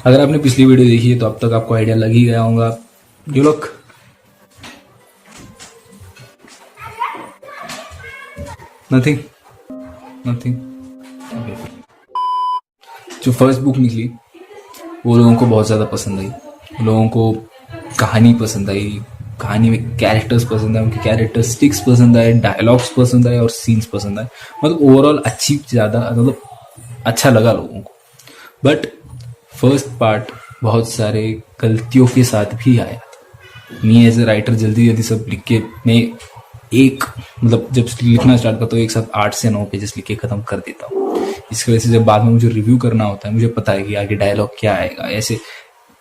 अगर आपने पिछली वीडियो देखी है तो अब तक आपको आइडिया लग ही गया होगा। You look, nothing nothing. जो फर्स्ट बुक निकली वो लोगों को बहुत ज़्यादा पसंद आई, लोगों को कहानी पसंद आई, कहानी में कैरेक्टर्स पसंद आए, उनके कैरेक्टरिस्टिक्स पसंद आए, डायलॉग्स पसंद आए और सीन्स पसंद आए। मतलब ओवरऑल अच्छी ज़्यादा मतलब अच्छा लगा लोगों को। बट फर्स्ट पार्ट बहुत सारे गलतियों के साथ भी आया। मी एज ए राइटर जल्दी जल्दी सब लिख के मैं एक मतलब जब लिखना स्टार्ट करता हूँ एक साथ 8 से 9 पेजेस लिख के ख़त्म कर देता हूँ। इसकी वजह से जब बाद में मुझे रिव्यू करना होता है मुझे पता है कि आगे डायलॉग क्या आएगा।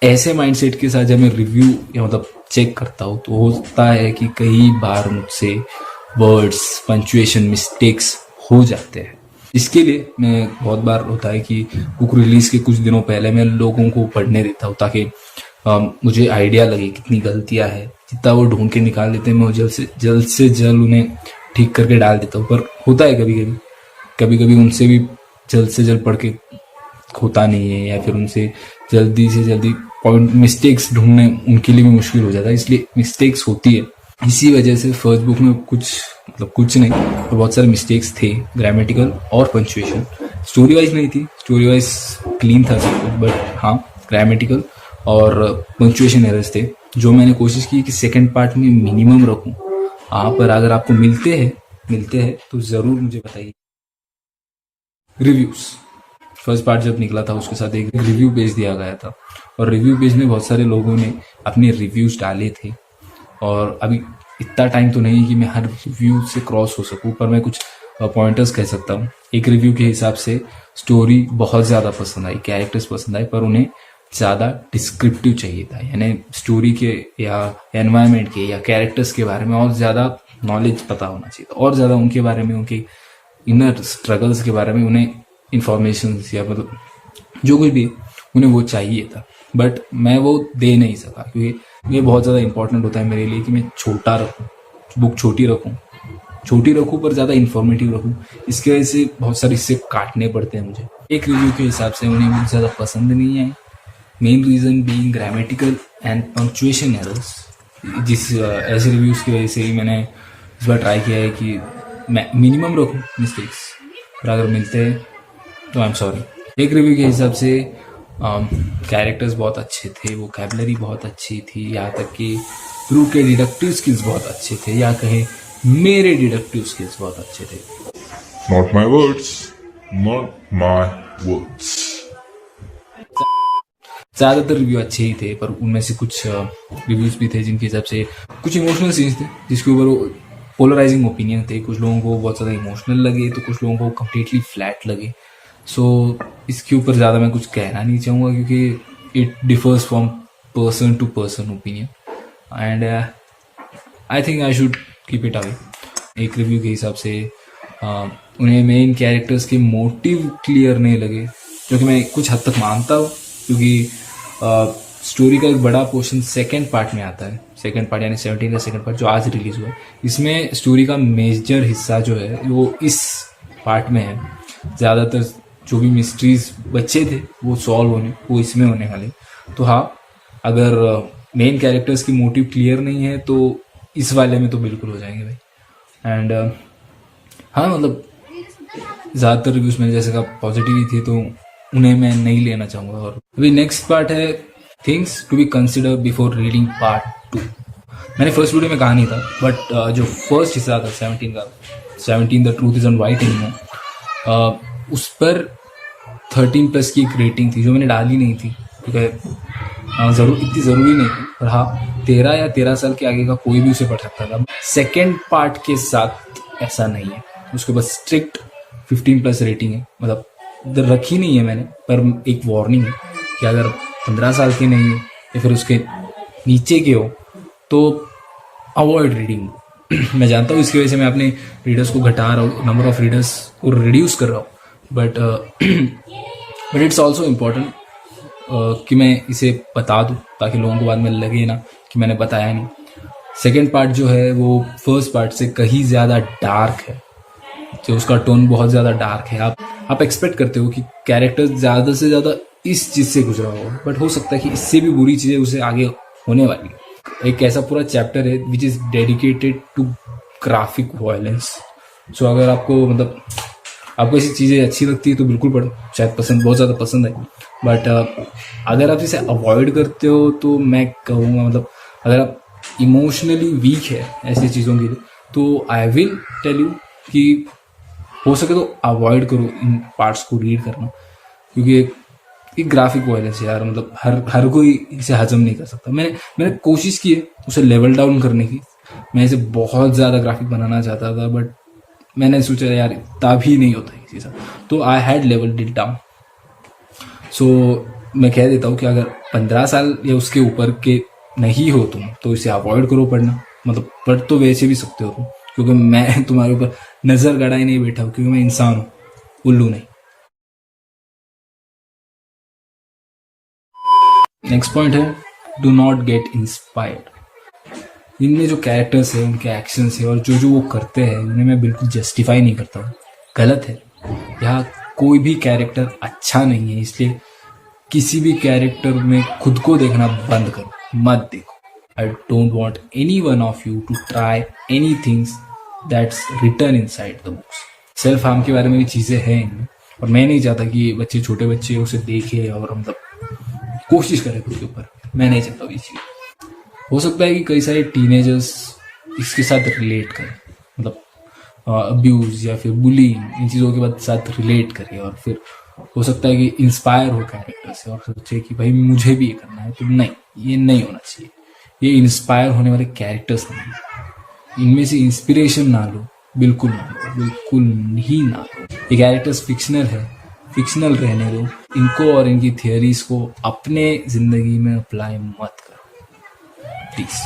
ऐसे माइंडसेट के साथ जब मैं रिव्यू या मतलब चेक करता हूँ तो होता है कि कई बार मुझसे वर्ड्स पंक्चुएशन मिस्टेक्स हो जाते हैं। इसके लिए मैं बहुत बार होता है कि बुक रिलीज के कुछ दिनों पहले मैं लोगों को पढ़ने देता हूँ ताकि मुझे आइडिया लगे कितनी गलतियां हैं। जितना वो ढूंढ के निकाल देते हैं मैं जल्द से जल्द उन्हें ठीक करके डाल देता हूँ। पर होता है कभी कभी उनसे भी जल्द से जल्द पढ़ के होता नहीं है, या फिर उनसे जल्दी से जल्दी पॉइंट मिस्टेक्स ढूंढने उनके लिए भी मुश्किल हो जाता है, इसलिए मिस्टेक्स होती है। इसी वजह से फर्स्ट बुक में कुछ नहीं तो बहुत सारे मिस्टेक्स थे, ग्रामेटिकल और पंक्चुएशन। स्टोरी वाइज नहीं थी, स्टोरी वाइज क्लीन था सब कुछ, बट हाँ ग्रामेटिकल और पंक्चुएशन एरर्स थे जो मैंने कोशिश की कि सेकंड पार्ट में मिनिमम रखूं। हाँ, पर अगर आपको मिलते हैं तो ज़रूर मुझे बताइए। रिव्यूज़, फर्स्ट पार्ट जब निकला था उसके साथ एक रिव्यू पेज दिया गया था और रिव्यू पेज में बहुत सारे लोगों ने अपने रिव्यूज़ डाले थे। और अभी इतना टाइम तो नहीं कि मैं हर रिव्यू से क्रॉस हो सकूं, पर मैं कुछ पॉइंटर्स कह सकता हूं। एक रिव्यू के हिसाब से स्टोरी बहुत ज़्यादा पसंद आई, कैरेक्टर्स पसंद आए, पर उन्हें ज़्यादा डिस्क्रिप्टिव चाहिए था, यानी स्टोरी के या एनवायरनमेंट के या कैरेक्टर्स के बारे में और ज़्यादा नॉलेज पता होना चाहिए था, और ज़्यादा उनके बारे में, उनके इनर स्ट्रगल्स के बारे में उन्हें इंफॉर्मेशन या मतलब जो कुछ भी उन्हें वो चाहिए था। बट मैं वो दे नहीं सका क्योंकि ये बहुत ज़्यादा इंपॉर्टेंट होता है मेरे लिए कि मैं बुक छोटी रखूँ पर ज़्यादा इन्फॉर्मेटिव रखूँ। इसकी वजह से बहुत सारे हिस्से काटने पड़ते हैं मुझे। एक रिव्यू के हिसाब से उन्हें बुक ज़्यादा पसंद नहीं आई, main reason being grammatical and punctuation errors. ऐसे रिव्यूज़ की वजह से ही मैंने इस बार ट्राई किया है कि मैं मिनिमम रखूँ मिस्टेक्स, पर अगर मिलते हैं तो आई एम सॉरी। एक रिव्यू के हिसाब से कैरेक्टर्स बहुत अच्छे थे, वोकैबुलरी बहुत अच्छी थी, यहाँ तक कि ब्रू के डिडक्टिव स्किल्स बहुत अच्छे थे, या कहें मेरे डिडक्टिव स्किल्स बहुत अच्छे थे। Not my words, not my words. ज़्यादातर रिव्यू अच्छे ही थे, पर उनमें से कुछ रिव्यूज़ भी थे जिनके हिसाब से कुछ इमोशनल सीन्स थे जिसके ऊपर पोलराइजिंग ओपिनियन थे। कुछ लोगों को बहुत ज़्यादा इमोशनल लगे तो कुछ लोगों को कम्प्लीटली फ्लैट लगे। सो इसके ऊपर ज़्यादा मैं कुछ कहना नहीं चाहूँगा क्योंकि it differs from person to person opinion and I think I should keep it away. एक रिव्यू के हिसाब से उन्हें मेन कैरेक्टर्स के मोटिव क्लियर नहीं लगे, जो कि मैं कुछ हद तक मानता हूँ क्योंकि स्टोरी का एक बड़ा पोर्शन सेकंड पार्ट में आता है। सेकंड पार्ट यानी 17 का सेकंड पार्ट जो आज रिलीज हुआ है, इसमें स्टोरी का मेजर हिस्सा जो है वो इस पार्ट में है। ज़्यादातर जो भी मिस्ट्रीज बचे थे वो इसमें होने वाले। तो हाँ, अगर मेन कैरेक्टर्स की मोटिव क्लियर नहीं है तो इस वाले में तो बिल्कुल हो जाएंगे भाई। एंड हाँ, मतलब ज़्यादातर रिव्यूज़ मैंने जैसे कहा पॉजिटिव ही थे तो उन्हें मैं नहीं लेना चाहूँगा। और अभी नेक्स्ट पार्ट है things to be consider before reading part 2। मैंने फर्स्ट वीडियो में कहा नहीं था, बट जो फर्स्ट हिस्सा था 17 the truth is on white anymore, उस पर 13+ की एक रेटिंग थी जो मैंने डाली नहीं थी क्योंकि इतनी ज़रूरी नहीं थी। पर हाँ, 13 या 13 साल के आगे का कोई भी उसे पढ़ सकता था। सेकेंड पार्ट के साथ ऐसा नहीं है, उसके बाद स्ट्रिक्ट 15+ रेटिंग है। मतलब इधर रखी नहीं है मैंने, पर एक वार्निंग है कि अगर 15 साल के नहीं हो या फिर उसके नीचे के हो तो अवॉइड रीडिंग। मैं जानता हूँ इसकी वजह से मैं अपने रीडर्स को घटा रहा हूँ, नंबर ऑफ रीडर्स को रिड्यूस कर रहा हूँ, बट इट्स ऑल्सो इम्पॉर्टेंट कि मैं इसे बता दूँ ताकि लोगों को बाद में लगे ना कि मैंने बताया नहीं। सेकेंड पार्ट जो है वो फर्स्ट पार्ट से कहीं ज़्यादा डार्क है, जो उसका टोन बहुत ज़्यादा डार्क है। आप एक्सपेक्ट करते हो कि कैरेक्टर्स ज़्यादा से ज़्यादा इस चीज से गुजरा होगा, बट हो सकता है कि इससे भी बुरी चीजें उसे आगे होने वाली है। एक ऐसा पूरा चैप्टर है which is dedicated to graphic violence. So अगर आपको मतलब आपको ऐसी चीज़ें अच्छी लगती है तो बिल्कुल पढ़ो, शायद पसंद बहुत ज़्यादा पसंद है। बट अगर आप इसे अवॉइड करते हो तो मैं कहूँगा मतलब अगर आप इमोशनली वीक है ऐसी चीज़ों के लिए तो आई विल टेल यू कि हो सके तो अवॉइड करो इन पार्ट्स को रीड करना, क्योंकि एक ग्राफिक वायलेंस यार मतलब हर कोई इसे हजम नहीं कर सकता। मैंने कोशिश की है उसे लेवल डाउन करने की, मैं इसे बहुत ज़्यादा ग्राफिक बनाना चाहता था बट मैंने सोचा यार इतना भी नहीं होता किसी से, तो I had level it down. So मैं कह देता हूँ कि अगर 15 साल या उसके ऊपर के नहीं हो तुम तो इसे अवॉइड करो पढ़ना। मतलब पढ़ तो वैसे भी सकते हो तुम, क्योंकि मैं तुम्हारे ऊपर नजर गड़ाए नहीं बैठा हूँ, क्योंकि मैं इंसान हूँ, उल्लू नहीं। नेक्स्ट पॉइंट है डू नॉट गेट इंस्पायर्ड। इनमें जो कैरेक्टर्स है उनके एक्शंस है और जो वो करते हैं उन्हें मैं बिल्कुल जस्टिफाई नहीं करता हूँ, गलत है। यहाँ कोई भी कैरेक्टर अच्छा नहीं है, इसलिए किसी भी कैरेक्टर में खुद को देखना बंद करो, मत देखो। I don't want anyone of you to try any things that's return inside the books. Self harm के बारे में भी चीज़ें हैं इनमें, और मैं नहीं चाहता कि बच्चे छोटे बच्चे उसे देखे और मतलब कोशिश करें खुद के ऊपर। मैं नहीं चाहता ये चीज़। हो सकता है कि कई सारे टीनेजर्स इसके साथ रिलेट करें, मतलब अब्यूज़ या फिर बुलिंग इन चीज़ों के साथ रिलेट करें, और फिर हो सकता है कि इंस्पायर हो कैरेक्टर से और सोचे कि भाई मुझे भी ये करना है। तो नहीं, ये नहीं होना चाहिए। ये इंस्पायर होने वाले कैरेक्टर्स नहीं, इनमें से इंस्पिरेशन ना लो, बिल्कुल ना लो, बिल्कुल ही ना लो। ये कैरेक्टर्स फिक्शनल है, फिक्शनल रहने दो इनको, और इनकी थियरीज को अपने जिंदगी में अप्लाई मत करो प्लीज।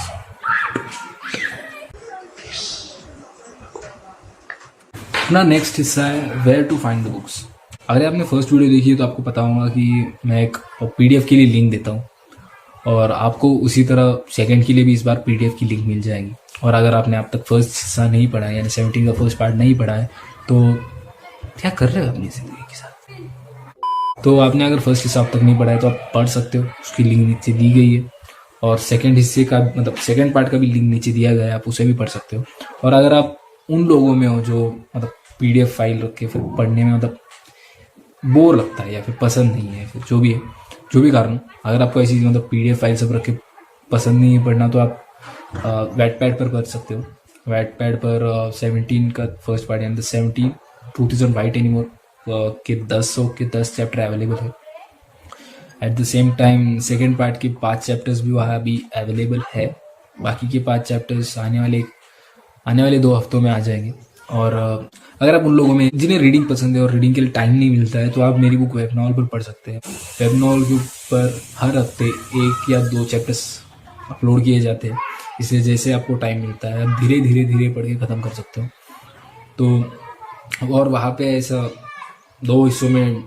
अपना नेक्स्ट हिस्सा है where to find the books. अगर आपने फर्स्ट वीडियो देखी है तो आपको पता होगा कि मैं एक पीडीएफ के लिए लिंक देता हूँ, और आपको उसी तरह सेकंड के लिए भी इस बार पीडीएफ की लिंक मिल जाएगी। और अगर आपने अब तक फर्स्ट हिस्सा नहीं पढ़ा है, यानी 17 का फर्स्ट पार्ट नहीं पढ़ा है, तो क्या कर रहे हो अपनी जिंदगी के साथ। तो आपने अगर फर्स्ट हिस्सा अब तक नहीं पढ़ा है तो आप पढ़ सकते हो, उसकी लिंक नीचे दी गई है। और सेकंड हिस्से का मतलब सेकंड पार्ट का भी लिंक नीचे दिया गया है, आप उसे भी पढ़ सकते हो। और अगर आप उन लोगों में हो जो मतलब पीडीएफ फाइल रख के फिर पढ़ने में मतलब बोर लगता है या फिर पसंद नहीं है, फिर जो भी है, जो भी कारण, अगर आपको ऐसी मतलब पीडीएफ फाइल सब रख के पसंद नहीं है पढ़ना, तो आप वेटपैड पर पढ़ सकते हो। वेटपैड पर 17 का फर्स्ट पार्ट यानी 17 truth is not white anymore के 10 चैप्टर अवेलेबल है। At the same time second part के 5 चैप्टर्स भी वहाँ भी अवेलेबल है। बाकी के 5 चैप्टर्स आने वाले 2 हफ्तों में आ जाएंगे। और अगर आप उन लोगों में जिन्हें रीडिंग पसंद है और रीडिंग के लिए टाइम नहीं मिलता है, तो आप मेरी बुक वेबनॉल पर पढ़ सकते हैं। वेबनॉल के ऊपर हर हफ्ते 1 या 2 चैप्टर्स अपलोड किए जाते हैं, इसलिए जैसे आपको टाइम मिलता है आप धीरे धीरे पढ़ के ख़त्म कर सकते हो। तो और वहाँ पे ऐसा 2 हिस्सों में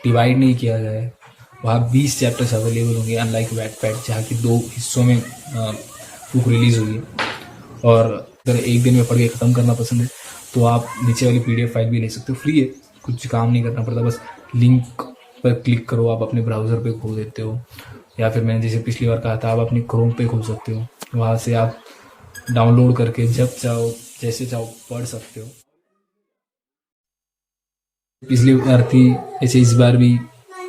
डिवाइड नहीं किया गया है, वहाँ 20 चैप्टर्स अवेलेबल होंगे, अनलाइक वेटपैड जहाँ की 2 हिस्सों में बुक रिलीज हुई है। और अगर एक दिन में पढ़ के ख़त्म करना पसंद है तो आप नीचे वाली पीडीएफ फाइल भी ले सकते हो, फ्री है, कुछ काम नहीं करना पड़ता, बस लिंक पर क्लिक करो, आप अपने ब्राउज़र पे खोल देते हो, या फिर मैंने जैसे पिछली बार कहा था आप अपनी क्रोम पे खोल सकते हो, वहाँ से आप डाउनलोड करके जब चाहो जैसे चाहो पढ़ सकते हो। पिछली बार थी ऐसे इस बार भी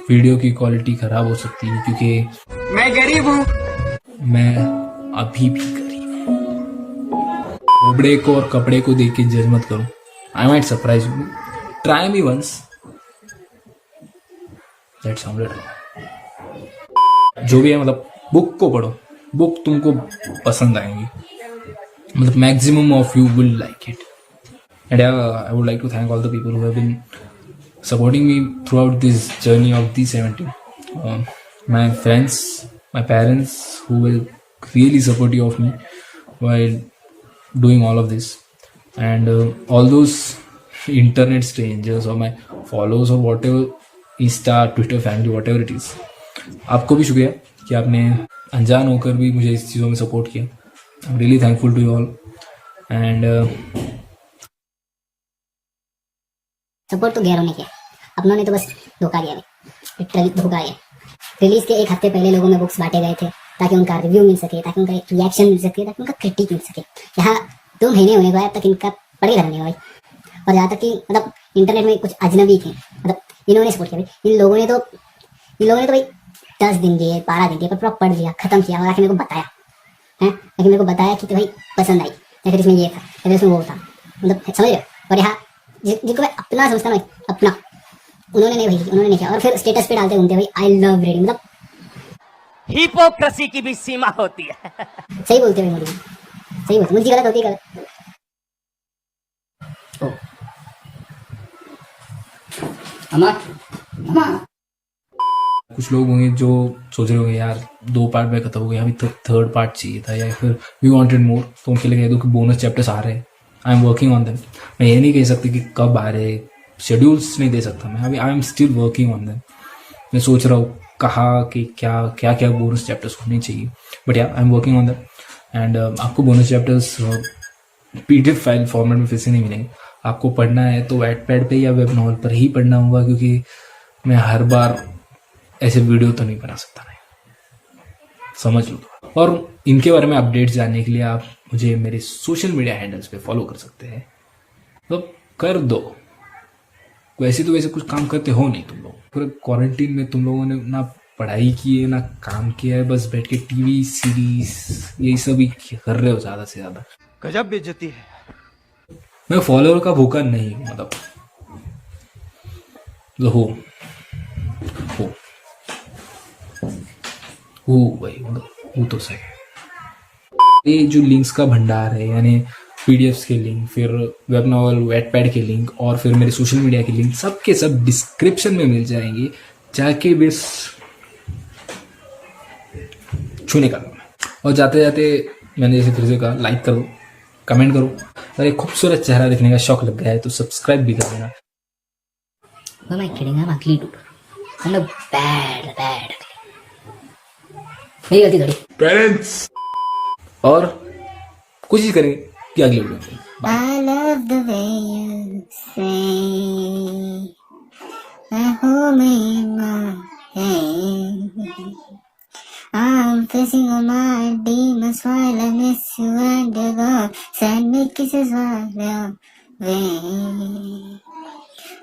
वीडियो की क्वालिटी ख़राब हो सकती है, क्योंकि मैं गरीब हूँ, मैं अभी भी गरीब हूँ। कपड़े को और कपड़े को देख के जज मत करो, I might surprise you, try me once, that sounded wrong. जो भी है मतलब बुक को पढ़ो, बुक तुमको पसंद आएंगी, मतलब maximum of you will like it. And I would like to thank all the people who have been supporting me throughout this journey of the 17. My friends, my parents who will really support you of me while doing all of this, and all those internet strangers or my followers or whatever, Insta, Twitter family, whatever it is. आपको भी शुक्रिया कि आपने अनजान होकर भी मुझे इस चीज़ों में सपोर्ट किया। I'm really thankful to you all, and support तो गैरों ने किया, अपनों ने तो बस धोखा दिया। लिटरली धोखा है। रिलीज के एक हफ्ते पहले लोगों में बुक्स बांटे गए थे ताकि उनका रिव्यू मिल सके, ताकि उनका एक रिएक्शन मिल सके, ताकि उनका क्रिटिक मिल सके। यहाँ 2 महीने होने को है, अब तक इनका पढ़े नहीं हुआ भाई। और जहाँ तक कि मतलब इंटरनेट में कुछ अजनबी थे, मतलब इन्होंने सपोर्ट किया भाई। इन लोगों ने तो भाई 10 दिन दिए, 12 दिन दिए, पर पूरा पढ़ लिया, खत्म किया और आके मेरे को बताया है, आके मेरे को बताया कि भाई पसंद आई, या फिर इसमें ये था, या फिर इसमें वो था, मतलब समझ रहे हो। और यहाँ जिनको मैं अपना समझता हूँ अपना, उन्होंने नहीं भाई, उन्होंने नहीं किया। और फिर स्टेटस पे डालते घूमते भाई आई लव रीडिंग, मतलब हिपोक्रेसी की भी सीमा होती है। सही बोलते भाई, मुझे सही बोलते, मुझे गलत होती है गलत। कुछ लोग होंगे जो सोच रहे होंगे यार 2 पार्ट में खत्म हो गया, अभी थर्ड पार्ट चाहिए था, या फिर वी वांटेड मोर। तो उनके लिए कह दो कि बोनस चैप्टर्स आ रहे हैं, आई एम वर्किंग ऑन देम। मैं ये नहीं कह सकती कि कब आ रहे, शेड्यूल्स नहीं दे सकता मैं, अभी I am still working on them. मैं सोच रहा हूँ कहा कि क्या क्या क्या बोनस चैप्टर्स होने चाहिए, but yeah I am working on them. And आपको bonus chapters PDF file format में फिर से नहीं मिलेंगे। आपको पढ़ना है तो Wattpad पे या वेब नॉवल पर ही पढ़ना होगा, क्योंकि मैं हर बार ऐसे वीडियो तो नहीं बना सकता, नहीं समझ लो। और इनके बारे में अपडेट्स जानने के लिए आप मुझे मेरे सोशल मीडिया हैंडल्स पे फॉलो कर सकते हैं, तो कर दो। वैसे तो वैसे कुछ काम करते हो नहीं तुम लोग, पूरे क्वारंटीन में तुम लोगों ने ना पढ़ाई की है ना काम किया है, बस बैठ के टीवी सीरीज यही सब ही कर रहे हो ज़्यादा से ज़्यादा। गजब बेइज्जती है। मैं फॉलोअर का भूखा नहीं हूं, मतलब हो भाई, मतलब वो तो सही है। ये जो लिंक्स का भंडार है, यानी PDFs के लिंक, फिर वेब नॉवल Wattpad के लिंक, और फिर मेरे सोशल मीडिया के लिंक, सब के सब डिस्क्रिप्शन में मिल जाएंगे, जाके बस छूने का काम है। और जाते जाते मैंने जैसे फिर से कहा, लाइक करो, कमेंट करो। अगर एक खूबसूरत चेहरा दिखने का शौक लग गया है तो सब्सक्राइब भी कर देना। Who am I kidding? I'm ugly dude. I'm a bad. मेरी गलती थोड़ी। Parents! और कोशिश करेंगे कि अगले वीडियो में I love the way you say, I hold me in my hand. I'm facing all my demons while I miss you and you're gone. Send me kisses while you're away.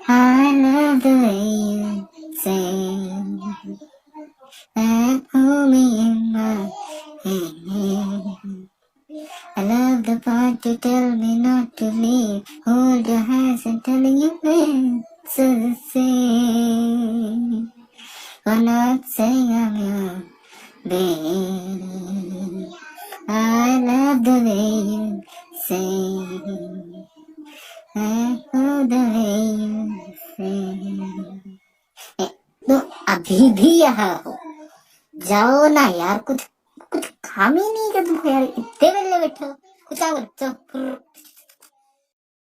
I love the way you say, I hold me in my hand. I love the part you tell me not to leave. Hold your hands and telling you it's the same. For not saying I'm your babe. I love the way you say. I love the way you say. तो अभी भी यहाँ हो, जाओ ना यार, कुछ काम ही नहीं कर तुमको यार, इतने वेले बैठे हो, कुछ काम करो, चलो।